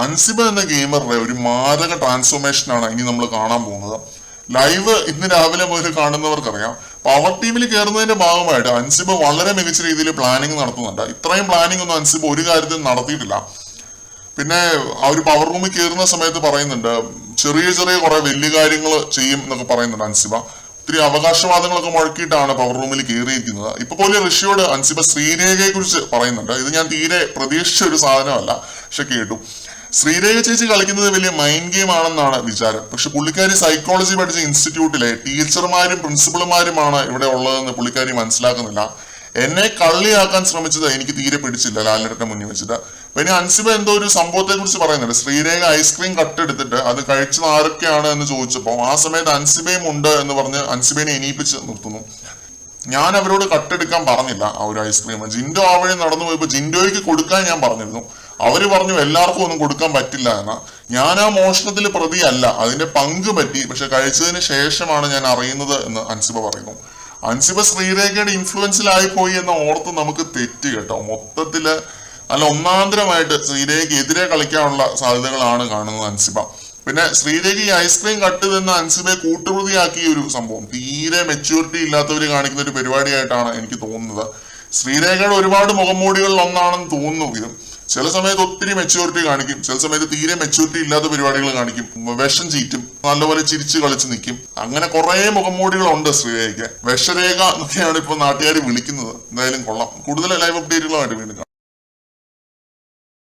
അൻസിബ എന്ന ഗെയിമറുടെ ഒരു മാരക ട്രാൻസ്ഫോർമേഷൻ ആണ് ഇനി നമ്മൾ കാണാൻ പോകുന്നത്. ലൈവ് ഇന്ന് രാവിലെ മുതൽ കാണുന്നവർക്കറിയാം, പവർ ടീമിൽ കയറുന്നതിന്റെ ഭാഗമായിട്ട് അൻസിബ വളരെ മികച്ച രീതിയിൽ പ്ലാനിങ് നടത്തുന്നുണ്ട്. ഇത്രയും പ്ലാനിങ് ഒന്നും അൻസിബ ഒരു കാര്യത്തിൽ നടത്തിയിട്ടില്ല. പിന്നെ ആ ഒരു പവർ റൂമിൽ കയറുന്ന സമയത്ത് പറയുന്നുണ്ട് ചെറിയ ചെറിയ കുറെ വലിയ കാര്യങ്ങൾ ചെയ്യും എന്നൊക്കെ പറയുന്നുണ്ട് അൻസിബ. ഒത്തിരി അവകാശവാദങ്ങളൊക്കെ മുഴക്കിയിട്ടാണ് പവർ റൂമിൽ കയറിയിരിക്കുന്നത്. ഇപ്പൊ പോലെ ഋഷിയോട് അൻസിബ ശ്രീരേഖയെ കുറിച്ച് പറയുന്നുണ്ട്. ഇത് ഞാൻ തീരെ പ്രതീക്ഷിച്ച ഒരു സാധനമല്ല, പക്ഷെ കേട്ടു. ശ്രീരേഖ ചേച്ചി കളിക്കുന്നത് വലിയ മൈൻഡ് ഗെയിം ആണെന്നാണ് വിചാരം. പക്ഷെ പുള്ളിക്കാരി സൈക്കോളജി പഠിച്ച ഇൻസ്റ്റിറ്റ്യൂട്ടിലെ ടീച്ചർമാരും പ്രിൻസിപ്പൾമാരുമാണ് ഇവിടെ ഉള്ളതെന്ന് പുള്ളിക്കാരി മനസ്സിലാക്കുന്നില്ല. എന്നെ കള്ളിയാക്കാൻ ശ്രമിച്ചത് എനിക്ക് തീരെ പിടിച്ചില്ല ലാലിന്റെ മുന്നിൽ വെച്ചിട്ട്. പിന്നെ അൻസിബ എന്തോ ഒരു സംഭവത്തെ കുറിച്ച് പറയുന്നുണ്ട്. ശ്രീരേഖ ഐസ്ക്രീം കട്ടെടുത്തിട്ട് അത് കഴിച്ചത് ആരൊക്കെയാണ് എന്ന് ചോദിച്ചപ്പോൾ ആ സമയത്ത് അൻസിബയും ഉണ്ട് എന്ന് പറഞ്ഞ് അൻസിബയെ എണീപ്പിച്ച് നിർത്തുന്നു. ഞാൻ അവരോട് കട്ടെടുക്കാൻ പറഞ്ഞില്ല ആ ഒരു ഐസ്ക്രീം. ജിൻഡോ ആ വഴി നടന്നു പോയപ്പോ ജിൻഡോയ്ക്ക് കൊടുക്കാൻ ഞാൻ പറഞ്ഞിരുന്നു. അവര് പറഞ്ഞു എല്ലാവർക്കും ഒന്നും കൊടുക്കാൻ പറ്റില്ല എന്ന്. ഞാൻ ആ മോഷണത്തിൽ പ്രതിയല്ല, അതിന്റെ പങ്ക് പറ്റി, പക്ഷെ കഴിച്ചതിന് ശേഷമാണ് ഞാൻ അറിയുന്നത് എന്ന് അൻസിബ പറയുന്നു. അൻസിബ ശ്രീരേഖയുടെ ഇൻഫ്ലുവൻസിലായി പോയി എന്ന ഓർത്ത് നമുക്ക് തെറ്റ് കേട്ടോ. മൊത്തത്തില് അല്ല ഒന്നാന്തരമായിട്ട് ശ്രീരേഖയ്ക്ക് എതിരെ കളിക്കാനുള്ള സാധ്യതകളാണ് കാണുന്നത് അൻസിബ. പിന്നെ ശ്രീരേഖ ഈ ഐസ്ക്രീം കട്ട് നിന്ന് അൻസിബയെ കൂട്ടുപ്രതിയാക്കിയ ഒരു സംഭവം തീരെ മെച്യൂരിറ്റി ഇല്ലാത്തവര് കാണിക്കുന്ന ഒരു പരിപാടിയായിട്ടാണ് എനിക്ക് തോന്നുന്നത്. ശ്രീരേഖയുടെ ഒരുപാട് മുഖംമൂടികളിൽ ഒന്നാണെന്ന് തോന്നുന്നു ഇത്. ചില സമയത്ത് ഒത്തിരി മെച്യൂരിറ്റി കാണിക്കും, ചില സമയത്ത് തീരെ മെച്യൂരിറ്റി ഇല്ലാത്ത പരിപാടികൾ കാണിക്കും, വിഷം ചീറ്റും, നല്ലപോലെ ചിരിച്ച് കളിച്ച് നിൽക്കും. അങ്ങനെ കുറെ മുഖംമൂടികളുണ്ട് ശ്രീരേഖയ്ക്ക്. വിഷരേഖ എന്നൊക്കെയാണ് ഇപ്പൊ നാട്ടുകാർ വിളിക്കുന്നത്. എന്തായാലും കൊള്ളാം. കൂടുതൽ ലൈവ് അപ്ഡേറ്റുകളുമായിട്ട് വീണ്ടും